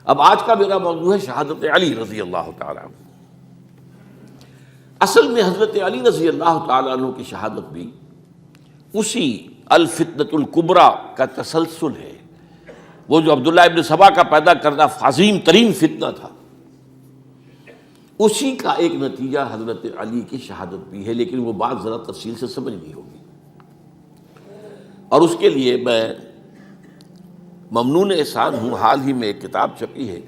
اب آج کا میرا موضوع ہے شہادت علی رضی اللہ تعالیٰ عنہ۔ اصل میں حضرت علی رضی اللہ تعالیٰ عنہ کی شہادت بھی اسی الفتنۃ الکبریٰ کا تسلسل ہے۔ وہ جو عبداللہ ابن سبا کا پیدا کردہ عظیم ترین فتنہ تھا، اسی کا ایک نتیجہ حضرت علی کی شہادت بھی ہے، لیکن وہ بات ذرا تفصیل سے سمجھنی ہوگی۔ اور اس کے لیے میں ممنون احسان ہوں، حال ہی میں ایک کتاب چھپی ہے،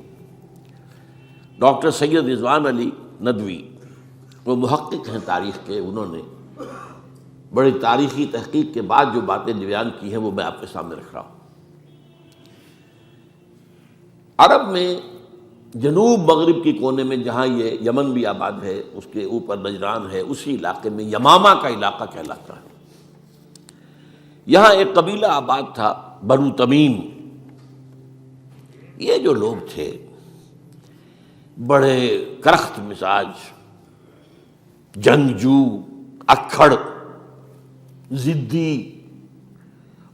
ڈاکٹر سید رضوان علی ندوی، وہ محقق ہیں تاریخ کے، انہوں نے بڑی تاریخی تحقیق کے بعد جو باتیں بیان کی ہیں وہ میں آپ کے سامنے رکھ رہا ہوں۔ عرب میں جنوب مغرب کی کونے میں، جہاں یہ یمن بھی آباد ہے، اس کے اوپر نجران ہے، اسی علاقے میں یمامہ کا علاقہ کہلاتا ہے۔ یہاں ایک قبیلہ آباد تھا، بنو تمیم۔ یہ جو لوگ تھے بڑے کرخت مزاج، جنگجو، اکھڑ، ضدی،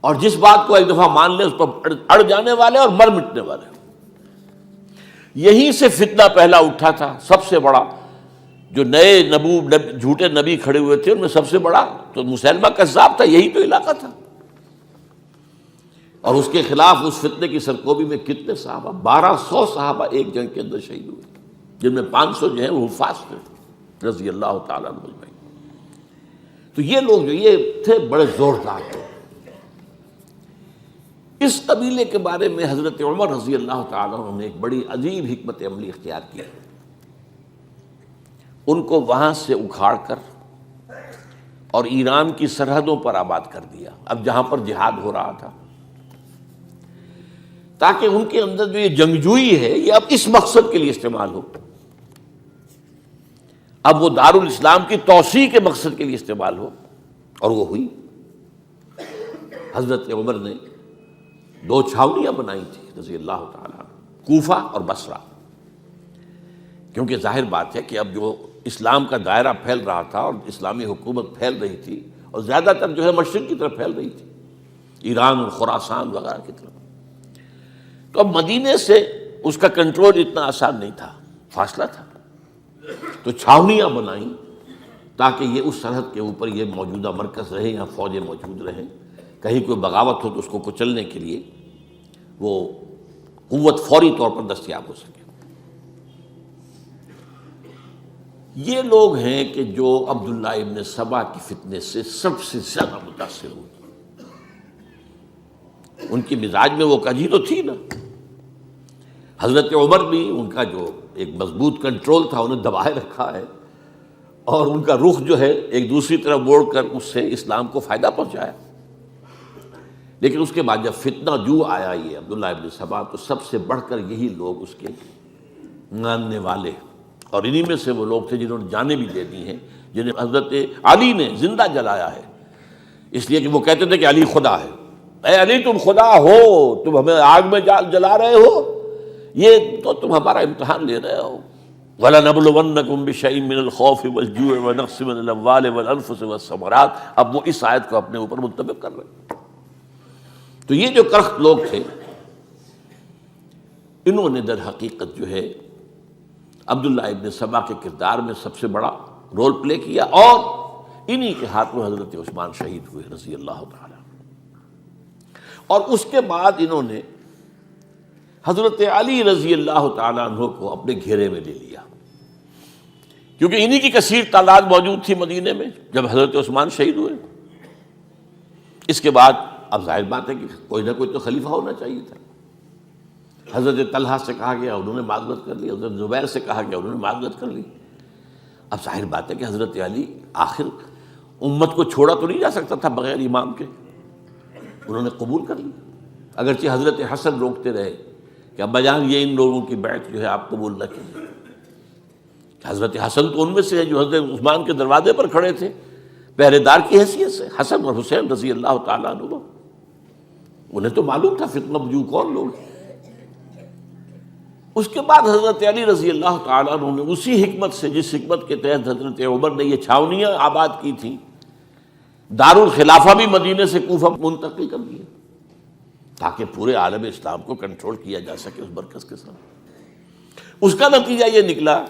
اور جس بات کو ایک دفعہ مان لے اس پر اڑ جانے والے اور مر مٹنے والے۔ یہیں سے فتنہ پہلا اٹھا تھا۔ سب سے بڑا جو نئے جھوٹے نبی کھڑے ہوئے تھے ان میں سب سے بڑا تو مسیلمہ کذاب تھا، یہی تو علاقہ تھا۔ اور اس کے خلاف اس فتنے کی سرکوبی میں کتنے صحابہ، 1200 صحابہ ایک جنگ کے اندر شہید ہوئے، جن میں 500 جو ہیں وہ حفاظ تھے رضی اللہ تعالیٰ عنہ اجمعین۔ تو یہ لوگ جو یہ تھے بڑے زوردار تھے۔ اس قبیلے کے بارے میں حضرت عمر رضی اللہ تعالیٰ عنہ نے ایک بڑی عجیب حکمت عملی اختیار کی۔ ان کو وہاں سے اکھاڑ کر اور ایران کی سرحدوں پر آباد کر دیا، اب جہاں پر جہاد ہو رہا تھا، تاکہ ان کے اندر جو یہ جنگجوئی ہے یہ اب اس مقصد کے لیے استعمال ہو، اب وہ دارالاسلام کی توسیع کے مقصد کے لیے استعمال ہو۔ اور وہ ہوئی۔ حضرت عمر نے 2 چھاونیاں بنائی تھی رضی اللہ تعالیٰ عنہ، کوفہ اور بصرہ، کیونکہ ظاہر بات ہے کہ اب جو اسلام کا دائرہ پھیل رہا تھا اور اسلامی حکومت پھیل رہی تھی، اور زیادہ تر جو ہے مشرق کی طرف پھیل رہی تھی، ایران اور خراسان وغیرہ کی طرف۔ تو اب مدینے سے اس کا کنٹرول اتنا آسان نہیں تھا، فاصلہ تھا، تو چھاونیاں بنائیں تاکہ یہ اس سرحد کے اوپر یہ موجودہ مرکز رہے، یہاں فوجیں موجود رہیں، کہیں کوئی بغاوت ہو تو اس کو کچلنے کے لیے وہ قوت فوری طور پر دستیاب ہو سکے۔ یہ لوگ ہیں کہ جو عبداللہ ابن سبا کی فتنے سے سب سے زیادہ متاثر ہوئے۔ ان کی مزاج میں وہ کجی تو تھی نا۔ حضرت عمر بھی ان کا جو ایک مضبوط کنٹرول تھا انہیں دبائے رکھا ہے، اور ان کا رخ جو ہے ایک دوسری طرف موڑ کر اس سے اسلام کو فائدہ پہنچایا۔ لیکن اس کے بعد جب فتنہ جو آیا یہ عبداللہ ابن سبا، تو سب سے بڑھ کر یہی لوگ اس کے ماننے والے، اور انہی میں سے وہ لوگ تھے جنہوں نے جانیں بھی دے دی ہیں، جنہیں حضرت علی نے زندہ جلایا ہے، اس لیے کہ وہ کہتے تھے کہ علی خدا ہے۔ اے علی تم خدا ہو، تم ہمیں آگ میں جلا رہے ہو، یہ تو تم ہمارا امتحان لے رہے ہو۔ وَلَنَبْلُوَنَّكُمْ بِشَيْءٍ مِّنَ الْخَوْفِ وَالْجُوعِ وَنَقْصٍ مِّنَ الْأَمْوَالِ وَالْأَنفُسِ وَالثَّمَرَاتِ۔ اب وہ اس آیت کو اپنے اوپر منطبق کر رہے ہیں۔ تو یہ جو کرخت لوگ تھے، انہوں نے در حقیقت جو ہے عبداللہ ابن سبا کے کردار میں سب سے بڑا رول پلے کیا، اور انہی کے ہاتھوں حضرت عثمان شہید ہوئے رضی اللہ تعالیٰ۔ اور اس کے بعد انہوں نے حضرت علی رضی اللہ تعالیٰ عنہ کو اپنے گھیرے میں لے لیا، کیونکہ انہی کی کثیر تعداد موجود تھی مدینے میں جب حضرت عثمان شہید ہوئے۔ اس کے بعد اب ظاہر بات ہے کہ کوئی نہ کوئی تو خلیفہ ہونا چاہیے تھا۔ حضرت طلحہ سے کہا گیا، انہوں نے معذرت کر لی، حضرت زبیر سے کہا گیا، انہوں نے معذرت کر لی۔ اب ظاہر بات ہے کہ حضرت علی آخر امت کو چھوڑا تو نہیں جا سکتا تھا بغیر امام کے، انہوں نے قبول کر لی، اگرچہ حضرت حسن روکتے رہے کہ ابا جان یہ ان لوگوں کی بیعت جو ہے آپ قبول نہ کیجیے۔ حضرت حسن تو ان میں سے ہیں جو حضرت عثمان کے دروازے پر کھڑے تھے پہرے دار کی حیثیت سے، حسن اور حسین رضی اللہ تعالیٰ عنہ، انہیں تو معلوم تھا فتنہ جو کون لوگ ہیں۔ اس کے بعد حضرت علی رضی اللہ تعالیٰ عنہ نے اسی حکمت سے، جس حکمت کے تحت حضرت عمر نے یہ چھاونیاں آباد کی تھیں، دارالخلافہ بھی مدینے سے کوفہ منتقل کر دیا۔ تاکہ پورے عالم اسلام کو کنٹرول کیا جا سکے اس مرکز کے ساتھ۔ اس کا نتیجہ یہ نکلا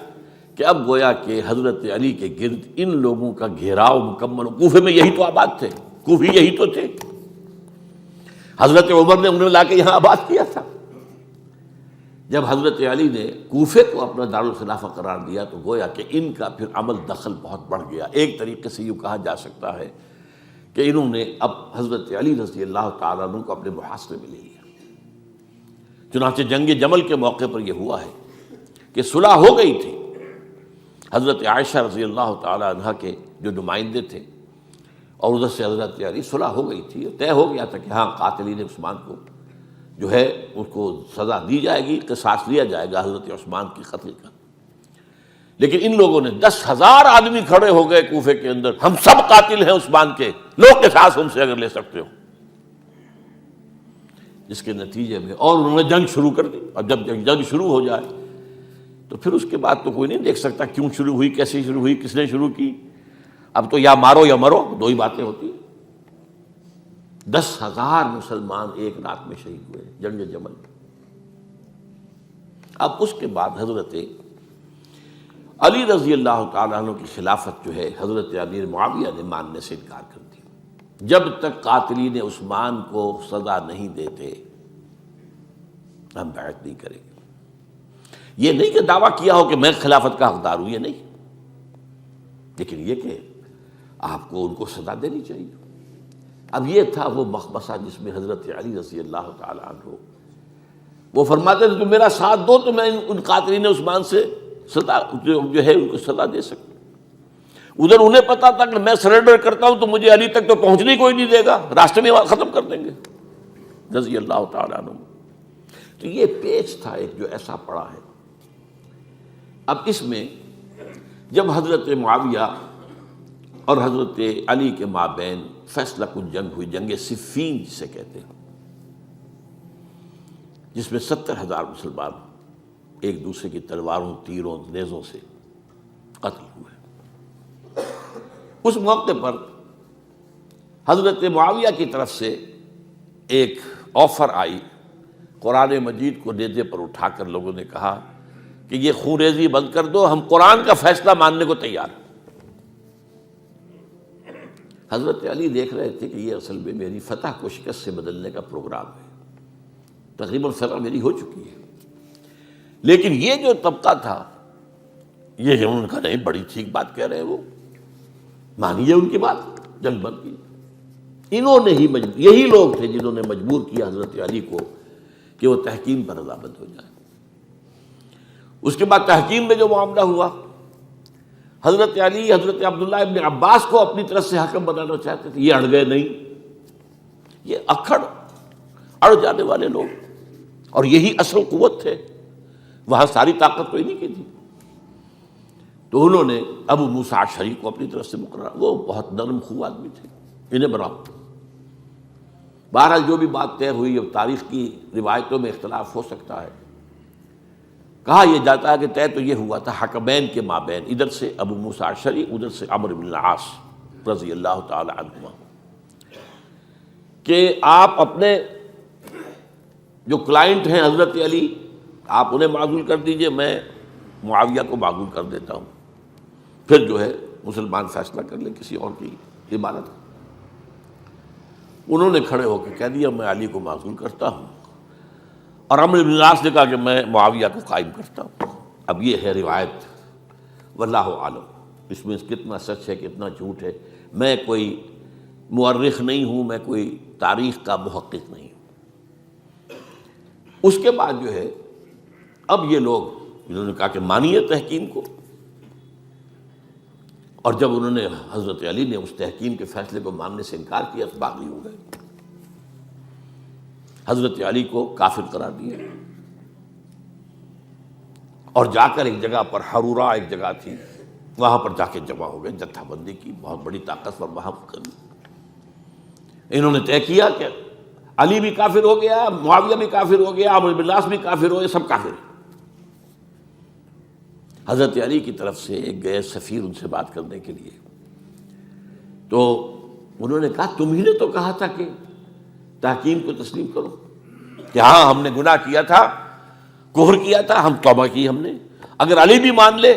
کہ اب گویا کہ حضرت علی کے گرد ان لوگوں کا گھیراؤ مکمل، کوفے میں یہی تو آباد تھے، کوفی یہی تو تھے، حضرت عمر نے انہیں لا کے یہاں آباد کیا تھا۔ جب حضرت علی نے کوفے کو اپنا دارالخلافہ قرار دیا تو گویا کہ ان کا پھر عمل دخل بہت بڑھ گیا۔ ایک طریقے سے یوں کہا جا سکتا ہے کہ انہوں نے اب حضرت علی رضی اللہ تعالیٰ عنہ کو اپنے محاصرے میں لے لیا۔ چنانچہ جنگ جمل کے موقع پر یہ ہوا ہے کہ صلح ہو گئی تھی، حضرت عائشہ رضی اللہ تعالیٰ عنہ کے جو نمائندے تھے اور ادھر سے حضرت علی، صلح ہو گئی تھی، طے ہو گیا تھا کہ ہاں قاتلین عثمان کو جو ہے اس کو سزا دی جائے گی، قصاص لیا جائے گا حضرت عثمان کی قتل کا۔ لیکن ان لوگوں نے 10,000 آدمی کھڑے ہو گئے کوفے کے اندر، ہم سب قاتل ہیں عثمان کے، لو قصاص ہم سے اگر لے سکتے ہو، جس کے نتیجے میں اور انہوں نے جنگ شروع کر دی۔ اور جب جنگ شروع ہو جائے تو پھر اس کے بعد تو کوئی نہیں دیکھ سکتا کیوں شروع ہوئی، کیسے شروع ہوئی، کس نے شروع کی۔ اب تو یا مارو یا مرو، دو ہی باتیں ہوتی ہیں۔ 10,000 مسلمان ایک رات میں شہید ہوئے جنگ جمل۔ اب اس کے بعد حضرت علی رضی اللہ تعالیٰ عنہ کی خلافت جو ہے حضرت امیر معاویہ نے ماننے سے انکار کر دیا۔ جب تک قاتلین عثمان کو سزا نہیں دیتے ہم بیعت نہیں کریں گے۔ یہ نہیں کہ دعویٰ کیا ہو کہ میں خلافت کا حقدار ہوں، یہ نہیں، لیکن یہ کہ آپ کو ان کو سزا دینی چاہیے۔ اب یہ تھا وہ مخمصہ جس میں حضرت علی رضی اللہ تعالیٰ عنہ وہ فرماتے تھے تو میرا ساتھ دو تو میں ان قاتلین عثمان سے سزا جو ہے ان کو سزا دے سکوں۔ ادھر انہیں پتا تھا کہ میں سرنڈر کرتا ہوں تو مجھے علی تک تو پہنچنے کوئی نہیں دے گا، راستے میں ختم کر دیں گے رضی اللہ تعالیٰ عنہ۔ تو یہ پیچ تھا ایک جو ایسا پڑا ہے۔ اب اس میں جب حضرت معاویہ اور حضرت علی کے مابین فیصلہ کن جنگ ہوئی، جنگ صفین جسے کہتے ہیں، جس میں 70,000 مسلمان ایک دوسرے کی تلواروں، تیروں، نیزوں سے قتل ہوئے۔ اس موقع پر حضرت معاویہ کی طرف سے ایک آفر آئی، قرآن مجید کو نیزے پر اٹھا کر لوگوں نے کہا کہ یہ خونریزی بند کر دو، ہم قرآن کا فیصلہ ماننے کو تیار ہیں۔ حضرت علی دیکھ رہے تھے کہ یہ اصل میں میری فتح کو شکست سے بدلنے کا پروگرام ہے، تقریباً فتح میری ہو چکی ہے، لیکن یہ جو طبقہ تھا یہ انہوں نے کہا نہیں بڑی ٹھیک بات کہہ رہے ہیں، وہ مانیے ان کی بات، جنگ بند کی۔ انہوں نے ہی یہی لوگ تھے جنہوں نے مجبور کیا حضرت علی کو کہ وہ تحکیم پر رضامند ہو جائے۔ اس کے بعد تحکیم میں جو معاملہ ہوا، حضرت علی حضرت عبداللہ ابن عباس کو اپنی طرف سے حکم بنانا چاہتے تھے، یہ اڑ گئے نہیں، یہ اڑ جانے والے لوگ، اور یہی اصل قوت تھے، وہاں ساری طاقت تو انہی کی تھی۔ تو انہوں نے ابو موسیٰ اشعری کو اپنی طرف سے مقرر، وہ بہت نرم خو آدمی تھے، انہیں بنا۔ بہرحال جو بھی بات طے ہوئی، اب تاریخ کی روایتوں میں اختلاف ہو سکتا ہے، کہا یہ جاتا ہے کہ طے تو یہ ہوا تھا حکمین کے مابین، ادھر سے ابو موسیٰ اشعری، ادھر سے عمرو بن العاص رضی اللہ تعالی عنہما، کہ آپ اپنے جو کلائنٹ ہیں حضرت علی آپ انہیں معزول کر دیجئے، میں معاویہ کو معزول کر دیتا ہوں، پھر جو ہے مسلمان فیصلہ کر لیں کسی اور کی عبادت۔ انہوں نے کھڑے ہو کے کہہ دیا میں علی کو معزول کرتا ہوں، اور عمرو بن العاص نے کہا کہ میں معاویہ کو قائم کرتا ہوں۔ اب یہ ہے روایت، واللہ عالم اس میں کتنا سچ ہے کتنا جھوٹ ہے، میں کوئی مورخ نہیں ہوں، میں کوئی تاریخ کا محقق نہیں ہوں۔ اس کے بعد جو ہے اب یہ لوگ انہوں نے کہا کہ مانیے تحکیم کو، اور جب انہوں نے حضرت علی نے اس تحکیم کے فیصلے کو ماننے سے انکار کیا تو باغی ہو گئے، حضرت علی کو کافر قرار دیا، اور جا کر ایک جگہ پر حرورہ ایک جگہ تھی وہاں پر جا کے جمع ہو گئے، جتھا بندی کی، بہت بڑی طاقت پر وہاں کر۔ انہوں نے طے کیا کہ علی بھی کافر ہو گیا، معاویہ بھی کافر ہو گیا، عمرو بن العاص بھی کافر ہو گئے، سب کافر ہیں۔ حضرت علی کی طرف سے ایک گئے سفیر ان سے بات کرنے کے لیے، تو انہوں نے کہا تم ہی نے تو کہا تھا کہ تحکیم کو تسلیم کرو، کہ ہاں ہم نے گناہ کیا تھا، کفر کیا تھا، ہم توبہ کی ہم نے. اگر علی بھی مان لے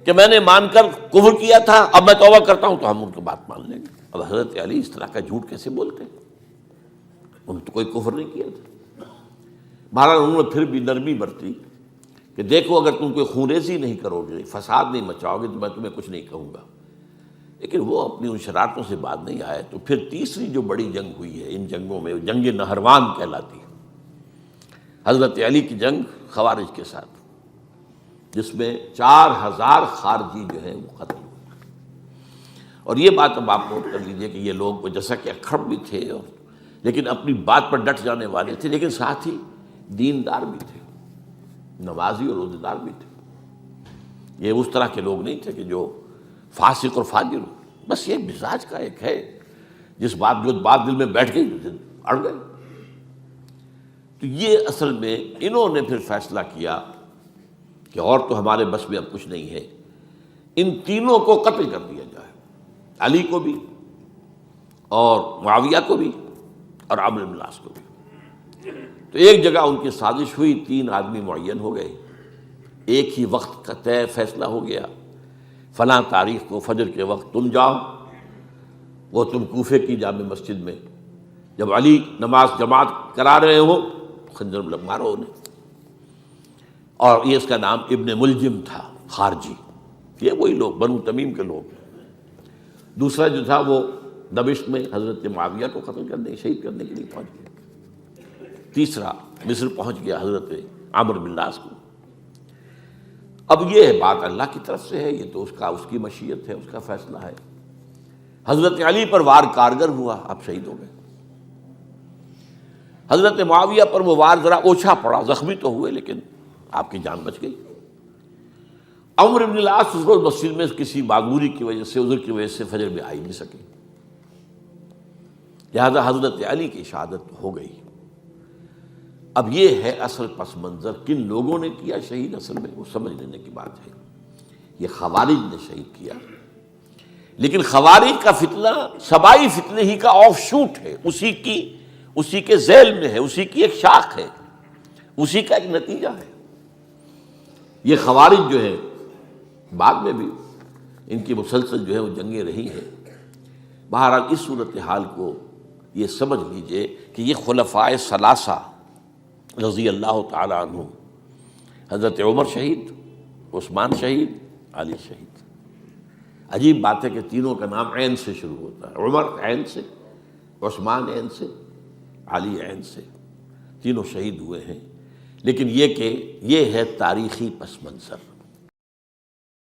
کہ میں نے مان کر کفر کیا تھا اب میں توبہ کرتا ہوں تو ہم ان کی بات مان لیں گے. اب حضرت علی اس طرح کا جھوٹ کیسے بولتے ہیں؟ انہوں نے تو کوئی کفر نہیں کیا تھا. بہرحال انہوں نے پھر بھی نرمی برتی کہ دیکھو اگر تم کوئی خونریزی نہیں کرو گے، فساد نہیں مچاؤ گے تو میں تمہیں کچھ نہیں کہوں گا. لیکن وہ اپنی ان شرارتوں سے بعد نہیں آئے. تو پھر تیسری جو بڑی جنگ ہوئی ہے ان جنگوں میں، جنگ نہروان کہلاتی ہے، حضرت علی کی جنگ خوارج کے ساتھ، جس میں 4000 خارجی جو ہیں وہ قتل ہوئے. اور یہ بات اب آپ نوٹ کر لیجئے کہ یہ لوگ جیسا کہ اکھڑ بھی تھے لیکن اپنی بات پر ڈٹ جانے والے تھے، لیکن ساتھ ہی دیندار بھی تھے، نمازی اور روزہ دار بھی تھے. یہ اس طرح کے لوگ نہیں تھے کہ جو فاسق اور فاجر ہو. بس یہ مزاج کا ایک ہے، جو بات دل میں بیٹھ گئی اڑ گئے. تو یہ اصل میں انہوں نے پھر فیصلہ کیا کہ اور تو ہمارے بس میں اب کچھ نہیں ہے، ان تینوں کو قتل کر دیا جائے، علی کو بھی اور معاویہ کو بھی اور عمرو بن العاص کو بھی. تو ایک جگہ ان کی سازش ہوئی، 3 آدمی معین ہو گئے، ایک ہی وقت کا طے فیصلہ ہو گیا، فلاں تاریخ کو فجر کے وقت تم جاؤ، وہ تم کوفے کی جامع مسجد میں جب علی نماز جماعت کرا رہے ہو خنجر مارو انہیں. اور یہ اس کا نام ابن ملجم تھا، خارجی، یہ وہی لوگ بنو تمیم کے لوگ. دوسرا جو تھا وہ دمشق میں حضرت معاویہ کو قتل کرنے شہید کرنے کے لیے پہنچ گیا. تیسرا مصر پہنچ گیا حضرت عمرو بن العاص کو. اب یہ بات اللہ کی طرف سے ہے، یہ تو اس کی مشیت ہے، اس کا فیصلہ ہے. حضرت علی پر وار کارگر ہوا، آپ شہید ہو گئے. حضرت معاویہ پر وہ وار ذرا اوچھا پڑا، زخمی تو ہوئے لیکن آپ کی جان بچ گئی. عمرو بن العاص اس روز مسجد میں کسی معذوری کی وجہ سے، عذر کی وجہ سے فجر میں آئی نہیں سکے، لہذا حضرت علی کی شہادت ہو گئی. اب یہ ہے اصل پس منظر، کن لوگوں نے کیا شہید اصل میں وہ سمجھ لینے کی بات ہے. یہ خوارج نے شہید کیا، لیکن خوارج کا فتنہ سبائی فتنے ہی کا آف شوٹ ہے، اسی کے ذیل میں ہے، اسی کی ایک شاخ ہے، اسی کا ایک نتیجہ ہے. یہ خوارج جو ہے بعد میں بھی ان کی مسلسل جو ہے وہ جنگیں رہی ہیں. بہرحال اس صورتحال کو یہ سمجھ لیجئے کہ یہ خلفائے ثلاثہ رضی اللہ تعالی عنہ، حضرت عمر شہید، عثمان شہید، علی شہید. عجیب بات ہے کہ تینوں کا نام عین سے شروع ہوتا ہے، عمر عین سے، عثمان عین سے، علی عین سے. تینوں شہید ہوئے ہیں. لیکن یہ کہ یہ ہے تاریخی پس منظر.